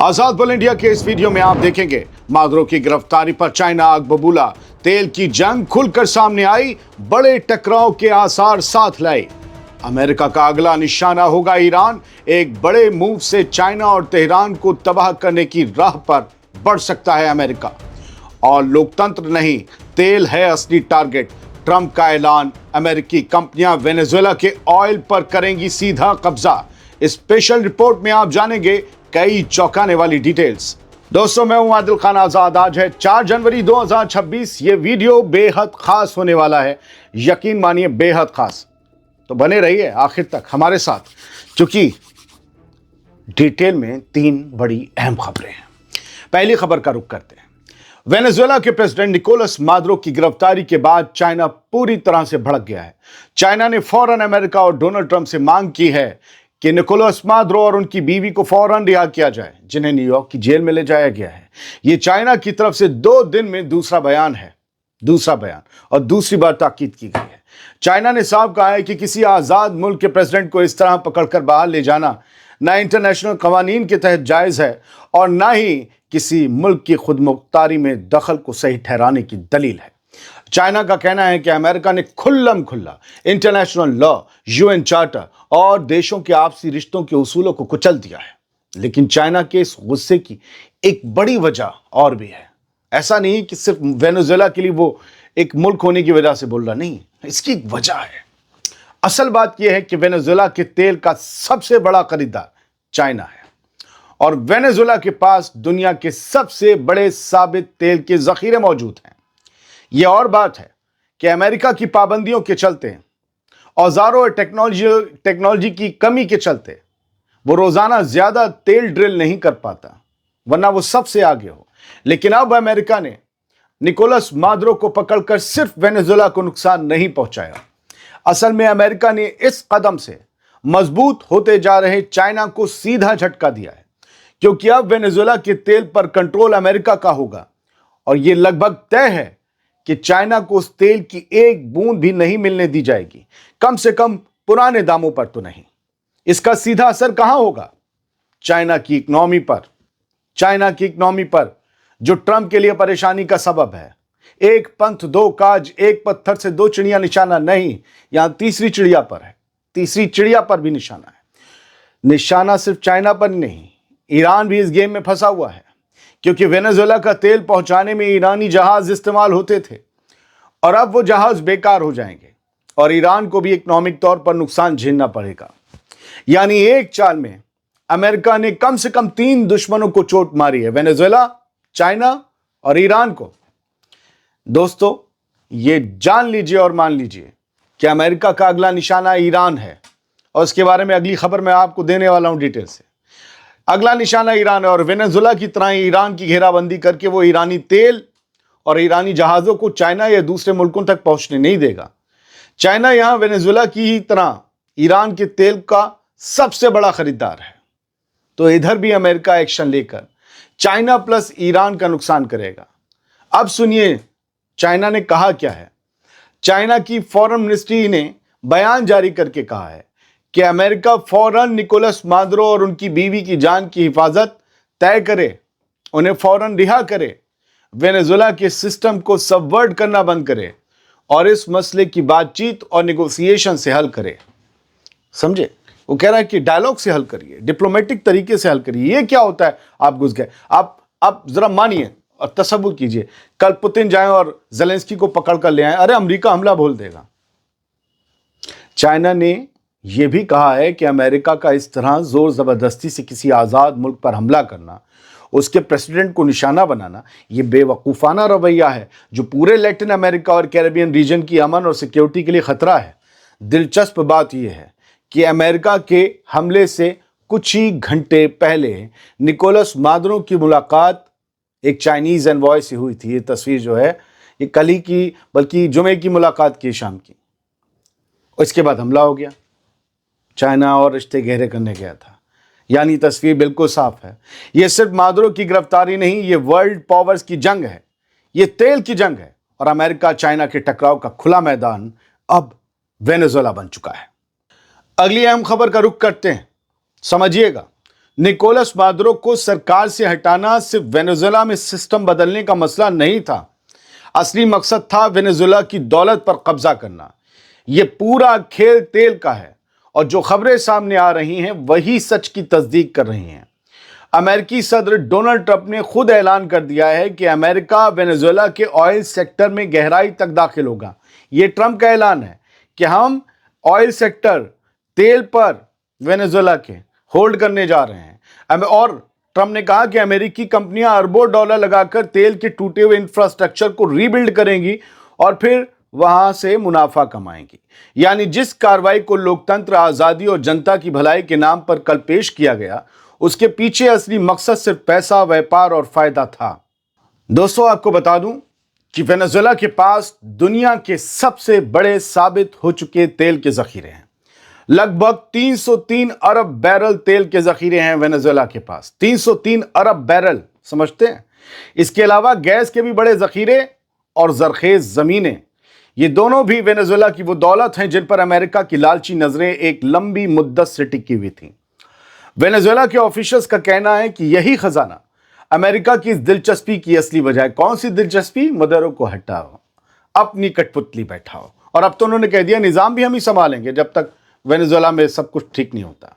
आजाद bull India के इस video में आप देखेंगे मादुरो की गिरफ्तारी पर चाइना आग बबूला, तेल की जंग खुलकर सामने आई, बड़े टकराव के आसार साथ लाए। अमेरिका का अगला निशाना होगा ईरान, एक बड़े मूव से चाइना और तेहरान को तबाह करने की राह पर बढ़ सकता है अमेरिका। और लोकतंत्र नहीं, तेल है असली टारगेट। ट्रंप का ऐलान, अमेरिकी कंपनियां वेनेजुएला के ऑयल पर करेंगी सीधा कब्जा। इस स्पेशल रिपोर्ट में आप जानेंगे कई चौंकाने वाली डिटेल्स। दोस्तों, मैं हूं आदिल खान आजाद। आज है 4 जनवरी 2026। ये वीडियो बेहद खास होने वाला है, यकीन मानिए बेहद खास। तो बने रहिए आखिर तक हमारे साथ, क्योंकि डिटेल में 3 बड़ी अहम खबरें हैं। पहली खबर का रुख करते हैं। वेनेजुएला के प्रेसिडेंट निकोलस मादुरो की गिरफ्तारी के बाद चाइना पूरी तरह से भड़क गया है। चाइना ने फौरन अमेरिका और डोनाल्ड ट्रंप से मांग की है कि निकोलस मादुरो और उनकी बीवी को फौरन रिहा किया जाए, जिन्हें न्यूयॉर्क की जेल में ले जाया गया है। यह चाइना की तरफ से 2 दिन में दूसरा बयान और दूसरी बार ताकीद की गई है। चाइना ने साफ कहा है कि किसी आजाद मुल्क के प्रेसिडेंट को इस तरह पकड़कर बाहर ले जाना ना इंटरनेशनल कवानीन के तहत जायज है और ना ही किसी मुल्क की खुदमुख्तारी में दखल को सही ठहराने की दलील है। चाइना का कहना है कि अमेरिका ने खुल्लम खुल्ला इंटरनेशनल लॉ, यूएन चार्टर और देशों के आपसी रिश्तों के उसूलों को कुचल दिया है। लेकिन चाइना के इस गुस्से की एक बड़ी वजह और भी है। ऐसा नहीं कि सिर्फ वेनेजुएला के लिए वो एक मुल्क होने की वजह से बोल रहा, नहीं, इसकी एक वजह है। असल बात यह है कि वेनेजुएला के तेल का सबसे बड़ा खरीदार चाइना है और वेनेजुएला के पास दुनिया के सबसे बड़े साबित तेल के जखीरे मौजूद हैं। यह और बात है कि अमेरिका की पाबंदियों के चलते, औजारों और टेक्नोलॉजी की कमी के चलते वो रोजाना ज्यादा तेल ड्रिल नहीं कर पाता, वरना वो सबसे आगे हो। लेकिन अब अमेरिका ने निकोलस मादुरो को पकड़कर सिर्फ वेनेजुएला को नुकसान नहीं पहुंचाया। असल में अमेरिका ने इस कदम से मजबूत होते जा रहे चाइना को सीधा झटका दिया है, क्योंकि अब वेनेजुएला के तेल पर कंट्रोल अमेरिका का होगा और यह लगभग तय है कि चाइना को उस तेल की एक बूंद भी नहीं मिलने दी जाएगी, कम से कम पुराने दामों पर तो नहीं। इसका सीधा असर कहां होगा? चाइना की इकोनॉमी पर, जो ट्रंप के लिए परेशानी का सबब है। एक पंथ दो काज, एक पत्थर से 2 चिड़ियां निशाना नहीं, यहां तीसरी चिड़िया पर भी निशाना है। निशाना सिर्फ चाइना पर नहीं, ईरान भी इस गेम में फंसा हुआ है, क्योंकि वेनेजुएला का तेल पहुंचाने में ईरानी जहाज इस्तेमाल होते थे और अब वो जहाज बेकार हो जाएंगे और ईरान को भी इकोनॉमिक तौर पर नुकसान झेलना पड़ेगा। यानी एक चाल में अमेरिका ने कम से कम 3 दुश्मनों को चोट मारी है, वेनेजुएला, चाइना और ईरान को। दोस्तों, ये जान लीजिए और मान लीजिए कि अमेरिका का अगला निशाना ईरान है और इसके बारे में अगली खबर मैं आपको देने वाला हूं डिटेल से। अगला निशाना ईरान है और वेनेजुएला की तरह ईरान की घेराबंदी करके वो ईरानी तेल और ईरानी जहाजों को चाइना या दूसरे मुल्कों तक पहुंचने नहीं देगा। चाइना यहां वेनेजुएला की ही तरह ईरान के तेल का सबसे बड़ा खरीदार है, तो इधर भी अमेरिका एक्शन लेकर चाइना प्लस ईरान का नुकसान करेगा। अब सुनिए चाइना ने कहा क्या है। चाइना की फॉरेन मिनिस्ट्री ने बयान जारी करके कहा है कि अमेरिका फौरन निकोलस मादुरो और उनकी बीवी की जान की हिफाजत तय करे, उन्हें फौरन रिहा करे, वेनेजुएला के सिस्टम को सबवर्ट करना बंद करे और इस मसले की बातचीत और नेगोशिएशन से हल करे। समझे? वो कह रहा है कि डायलॉग से हल करिए, डिप्लोमेटिक तरीके से हल करिए। ये क्या होता है? आप घुस गए। आप जरा मानिए और तसव्वुर कीजिए, कल पुतिन जाएं और ज़ेलेंस्की को पकड़ कर ले आए, अरे अमेरिका हमला बोल देगा। चाइना ने यह भी कहा है कि अमेरिका का इस तरह जोर जबरदस्ती से किसी आज़ाद मुल्क पर हमला करना, उसके प्रेसिडेंट को निशाना बनाना, यह बेवकूफ़ाना रवैया है जो पूरे लैटिन अमेरिका और कैरेबियन रीजन की अमन और सिक्योरिटी के लिए खतरा है। दिलचस्प बात यह है कि अमेरिका के हमले से कुछ ही घंटे पहले निकोलस मादुरो की मुलाकात एक चाइनीज़ एनवॉय से हुई थी। ये तस्वीर जो है ये कल ही की, बल्कि जुमे की मुलाकात की, शाम की। और इसके बाद हमला हो गया, चाइना और रिश्ते गहरे करने गया था। यानी तस्वीर बिल्कुल साफ है। ये सिर्फ मादुरो की गिरफ्तारी नहीं, ये वर्ल्ड पावर्स की जंग है, ये तेल की जंग है और अमेरिका चाइना के टकराव का खुला मैदान अब वेनेजुएला बन चुका है। अगली अहम खबर का रुख करते हैं। समझिएगा, निकोलस मादुरो को सरकार से हटाना सिर्फ वेनेजुएला में सिस्टम बदलने का मसला नहीं था। असली मकसद था वेनेजुएला की दौलत पर कब्जा करना। यह पूरा खेल तेल का है और जो खबरें सामने आ रही हैं वही सच की तस्दीक कर रही हैं। अमेरिकी सदर डोनाल्ड ट्रंप ने खुद ऐलान कर दिया है कि अमेरिका वेनेजुएला के ऑयल सेक्टर में गहराई तक दाखिल होगा। यह ट्रंप का ऐलान है कि हम ऑयल सेक्टर, तेल पर वेनेजुएला के होल्ड करने जा रहे हैं। और ट्रंप ने कहा कि अमेरिकी कंपनियां अरबों डॉलर लगाकर तेल के टूटे हुए इंफ्रास्ट्रक्चर को रीबिल्ड करेंगी और फिर वहां से मुनाफा कमाएंगी। यानी जिस कार्रवाई को लोकतंत्र, आजादी और जनता की भलाई के नाम पर कल पेश किया गया, उसके पीछे असली मकसद सिर्फ पैसा, व्यापार और फायदा था। दोस्तों, आपको बता दूं कि वेनेजुएला के पास दुनिया के सबसे बड़े साबित हो चुके तेल के जखीरे हैं। लगभग 303 अरब बैरल तेल के जखीरे हैं वेनेजुएला के पास। 303 अरब बैरल, समझते हैं? इसके अलावा गैस के भी बड़े जखीरे और जरखेज जमीनें। ये दोनों भी वेनेजुएला की वो दौलत हैं जिन पर अमेरिका की लालची नजरें एक लंबी मुद्दत से टिकी हुई थी। वेनेजुएला के ऑफिशियल्स का कहना है कि यही खजाना अमेरिका की इस दिलचस्पी की असली वजह है। कौन सी दिलचस्पी? मदरो को हटाओ, अपनी कठपुतली बैठाओ। और अब तो उन्होंने कह दिया निजाम भी हम ही संभालेंगे जब तक वेनेजुएला में सब कुछ ठीक नहीं होता।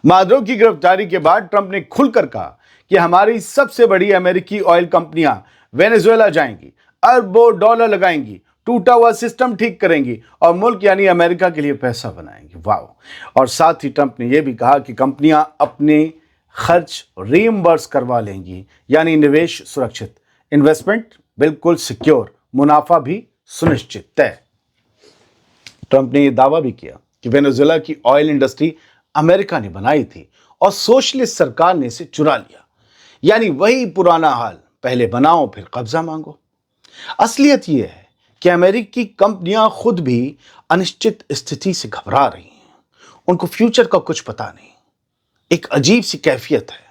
मादुरो की गिरफ्तारी के बाद ट्रंप ने खुलकर कहा कि हमारी सबसे बड़ी अमेरिकी ऑयल कंपनियां वेनेजुएला जाएंगी, अरबों डॉलर लगाएंगी, टूटा हुआ सिस्टम ठीक करेंगी और मुल्क यानी अमेरिका के लिए पैसा बनाएंगी। वाह! और साथ ही ट्रंप ने यह भी कहा कि कंपनियां अपने खर्च रीइंबर्स करवा लेंगी, यानी निवेश सुरक्षित, इन्वेस्टमेंट बिल्कुल सिक्योर, मुनाफा भी सुनिश्चित तय। ट्रंप ने यह दावा भी किया कि वेनेजुएला की ऑयल इंडस्ट्री अमेरिका ने बनाई थी और सोशलिस्ट सरकार ने इसे चुरा लिया। यानी वही पुराना हाल, पहले बनाओ फिर कब्जा मांगो। असलियत यह है कि अमेरिकी कंपनियां खुद भी अनिश्चित स्थिति से घबरा रही हैं। उनको फ्यूचर का कुछ पता नहीं। एक अजीब सी कैफियत है।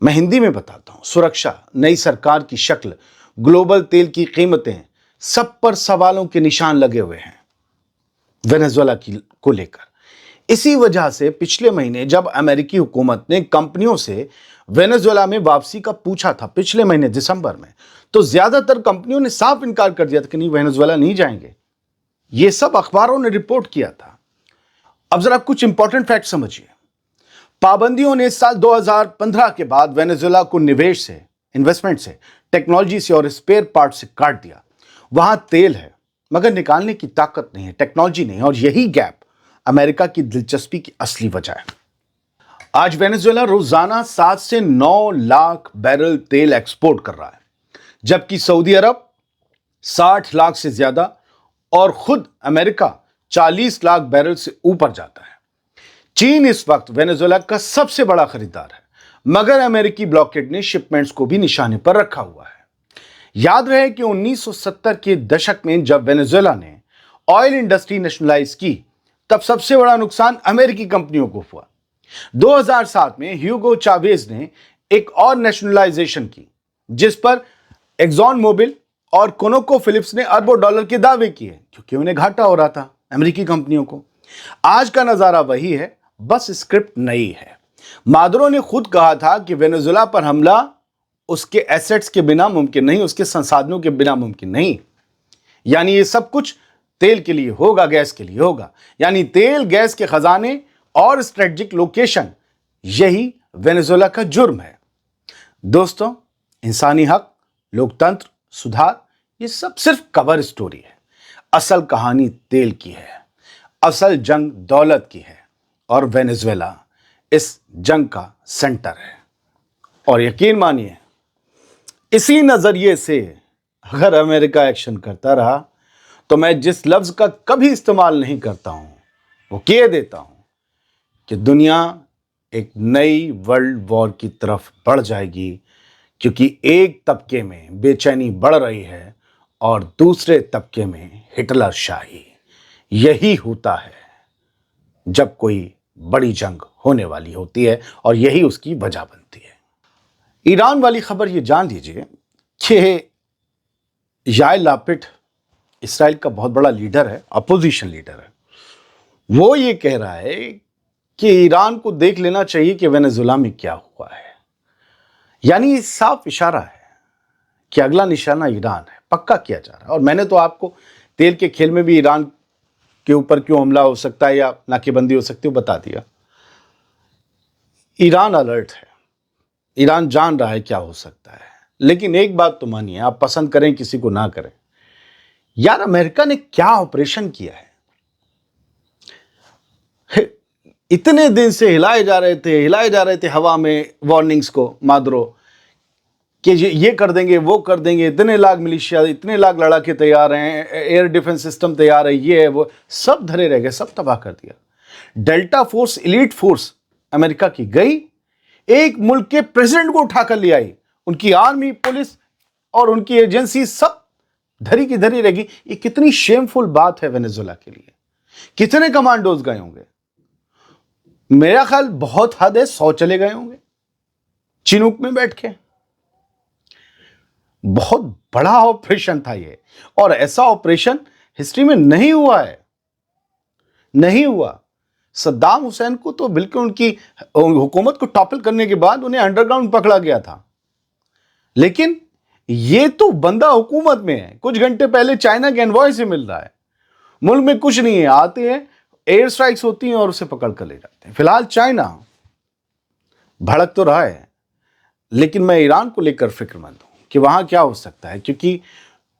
मैं हिंदी में बताता हूं। सुरक्षा, नई सरकार की शक्ल, ग्लोबल तेल की कीमतें, सब पर सवालों के निशान लगे हुए हैं वेनेजुएला को लेकर। इसी वजह से पिछले महीने जब अमेरिकी हुकूमत ने कंपनियों से वेनेजुएला में वापसी का पूछा था, पिछले महीने दिसंबर में, तो ज्यादातर कंपनियों ने साफ इनकार कर दिया था कि नहीं, वेनेजुएला नहीं जाएंगे। ये सब अखबारों ने रिपोर्ट किया था। अब जरा कुछ इंपॉर्टेंट फैक्ट समझिए। पाबंदियों ने साल 2015 के बाद वेनेजुएला को निवेश से, इन्वेस्टमेंट से, टेक्नोलॉजी से और स्पेयर पार्ट से काट दिया। वहां तेल है मगर निकालने की ताकत नहीं है, टेक्नोलॉजी नहीं है, और यही गैप अमेरिका की दिलचस्पी की असली वजह है। आज वेनेजुएला रोजाना 7 से 9 लाख बैरल तेल एक्सपोर्ट कर रहा है, जबकि सऊदी अरब 60 लाख से ज्यादा और खुद अमेरिका 40 लाख बैरल से ऊपर जाता है। चीन इस वक्त वेनेजुएला का सबसे बड़ा खरीदार है, मगर अमेरिकी ब्लॉकेड ने शिपमेंट्स को भी निशाने पर रखा हुआ है। याद रहे कि 1970 के दशक में जब वेनेजुएला ने ऑयल इंडस्ट्री नेशनलाइज की, तब सबसे बड़ा नुकसान अमेरिकी कंपनियों को हुआ। 2007 में ह्यूगो चावेज ने एक और नेशनलाइजेशन की, जिस पर एक्सॉन मोबिल और कोनोको फिलिप्स ने अरबों डॉलर के दावे किए, क्योंकि उन्हें घाटा हो रहा था अमेरिकी कंपनियों को। आज का नजारा वही है, बस स्क्रिप्ट नई है। मादुरो ने खुद कहा था कि वेनेजुएला पर हमला उसके एसेट्स के बिना मुमकिन नहीं, उसके संसाधनों के बिना मुमकिन नहीं। यानी ये सब कुछ तेल के लिए होगा, गैस के लिए होगा। यानी तेल, गैस के खजाने और स्ट्रेटेजिक लोकेशन, यही वेनेजुएला का जुर्म है। दोस्तों, इंसानी हक, लोकतंत्र, सुधार, ये सब सिर्फ कवर स्टोरी है। असल कहानी तेल की है, असल जंग दौलत की है, और वेनेजुएला इस जंग का सेंटर है। और यकीन मानिए, इसी नजरिए से अगर अमेरिका एक्शन करता रहा तो मैं जिस लफ्ज का कभी इस्तेमाल नहीं करता हूं वो कह देता हूं कि दुनिया एक नई वर्ल्ड वॉर की तरफ बढ़ जाएगी, क्योंकि एक तबके में बेचैनी बढ़ रही है और दूसरे तबके में हिटलर शाही। यही होता है जब कोई बड़ी जंग होने वाली होती है, और यही उसकी वजह बनती है। ईरान वाली खबर ये जान लीजिए कि याइर लापिड इसराइल का बहुत बड़ा लीडर है, अपोजिशन लीडर है। वो ये कह रहा है کہ ایران کو دیکھ لینا چاہیے کہ وینزویلا میں کیا ہوا ہے. یعنی یہ صاف اشارہ ہے کہ اگلا نشانہ ایران ہے، پکا کیا جا رہا ہے. اور میں نے تو آپ کو تیل کے کھیل میں بھی ایران کے اوپر کیوں حملہ ہو سکتا ہے یا ناکے بندی ہو سکتی ہے بتا دیا. ایران الرٹ ہے، ایران جان رہا ہے کیا ہو سکتا ہے. لیکن ایک بات تو مانیے، آپ پسند کریں کسی کو نہ کریں، یار امریکہ نے کیا آپریشن کیا ہے. اتنے دن سے ہلائے جا رہے تھے ہوا میں وارننگز کو مادرو کہ یہ کر دیں گے وہ کر دیں گے، اتنے لاکھ ملیشیا، اتنے لاکھ لڑاکے تیار ہیں، ایئر ڈیفنس سسٹم تیار ہے، یہ ہے وہ، سب دھرے رہ گئے، سب تباہ کر دیا. ڈیلٹا فورس، ایلیٹ فورس امریکہ کی گئی، ایک ملک کے پریزیڈنٹ کو اٹھا کر لے آئی. ان کی آرمی، پولیس اور ان کی ایجنسی سب دھری کی دھری رہ گئی. یہ کتنی شیمفل بات ہے وینزویلا کے لیے. کتنے کمانڈوز گئے ہوں گے؟ میرا خیال بہت حد ہے 100 چلے گئے ہوں گے چنوک میں بیٹھ کے. بہت بڑا آپریشن تھا یہ، اور ایسا آپریشن ہسٹری میں نہیں ہوا ہے، نہیں ہوا. صدام حسین کو تو بالکل ان کی حکومت کو ٹاپل کرنے کے بعد انہیں انڈر گراؤنڈ پکڑا گیا تھا. لیکن یہ تو بندہ حکومت میں ہے، کچھ گھنٹے پہلے چائنا کے انوائے سے مل رہا ہے. ملک میں کچھ نہیں ہے، آتے ہیں، ایئر سٹرائکس ہوتی ہیں اور اسے پکڑ کر لے جاتے ہیں. فی الحال چائنا بھڑک تو رہا ہے، لیکن میں ایران کو لے کر فکر مند ہوں کہ وہاں کیا ہو سکتا ہے، کیونکہ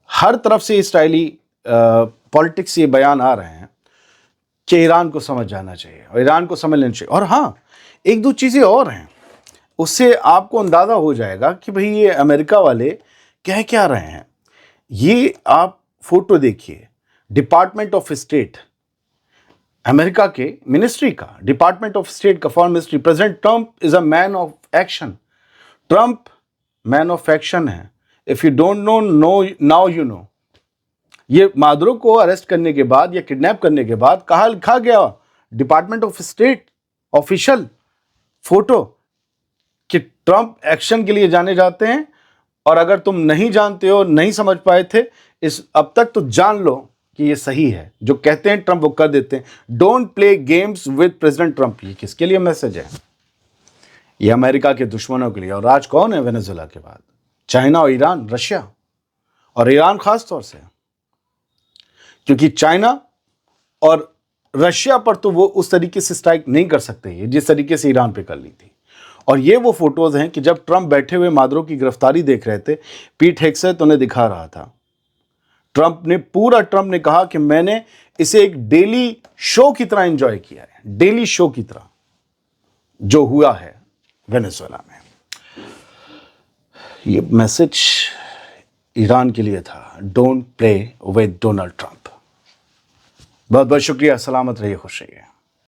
ہر طرف سے اسرائیلی پالیٹکس یہ بیان آ رہے ہیں کہ ایران کو سمجھ جانا چاہیے اور ایران کو سمجھ لینا چاہیے. اور ہاں، ایک دو چیزیں اور ہیں، اس سے آپ کو اندازہ ہو جائے گا کہ بھئی یہ امریکہ والے کہہ کیا رہے ہیں. یہ آپ فوٹو دیکھیے، ڈپارٹمنٹ آف اسٹیٹ امریکہ کے منسٹری کا، ڈپارٹمنٹ آف اسٹیٹ کا foreign ministry, president Trump is a man of action. Trump man of action ہے. If you don't know now you know. یہ مادرو کو اریسٹ کرنے کے بعد یا کڈنیپ کرنے کے بعد کہا لکھا گیا department of state official photo کہ ٹرمپ ایکشن کے لیے جانے جاتے ہیں. اور اگر تم نہیں جانتے ہو، نہیں سمجھ پائے تھے اب تک، تو جان لو کہ یہ صحیح ہے. جو کہتے ہیں ٹرمپ وہ کر دیتے ہیں. Don't play games with president Trump. یہ کس کے لیے میسج ہے؟ یہ امریکہ کے دشمنوں کے لیے. اور آج کون ہے وینزویلا کے بعد؟ چائنا اور ایران، رشیا. اور ایران خاص طور سے، کیونکہ چائنا اور رشیا پر تو وہ اس طریقے سے اسٹرائک نہیں کر سکتے جس طریقے سے ایران پہ کر لی تھی. اور یہ وہ فوٹوز ہیں کہ جب ٹرمپ بیٹھے ہوئے مادرو کی گرفتاری دیکھ رہے تھے، پیٹ ہیگسیت انہیں دکھا رہا تھا. ٹرمپ نے کہا کہ میں نے اسے ایک ڈیلی شو کی طرح انجوائے کیا ہے، ڈیلی شو کی طرح جو ہوا ہے وینزویلا میں. یہ میسج ایران کے لیے تھا، don't play with Donald Trump. بہت بہت شکریہ. سلامت رہیے، خوش رہیے.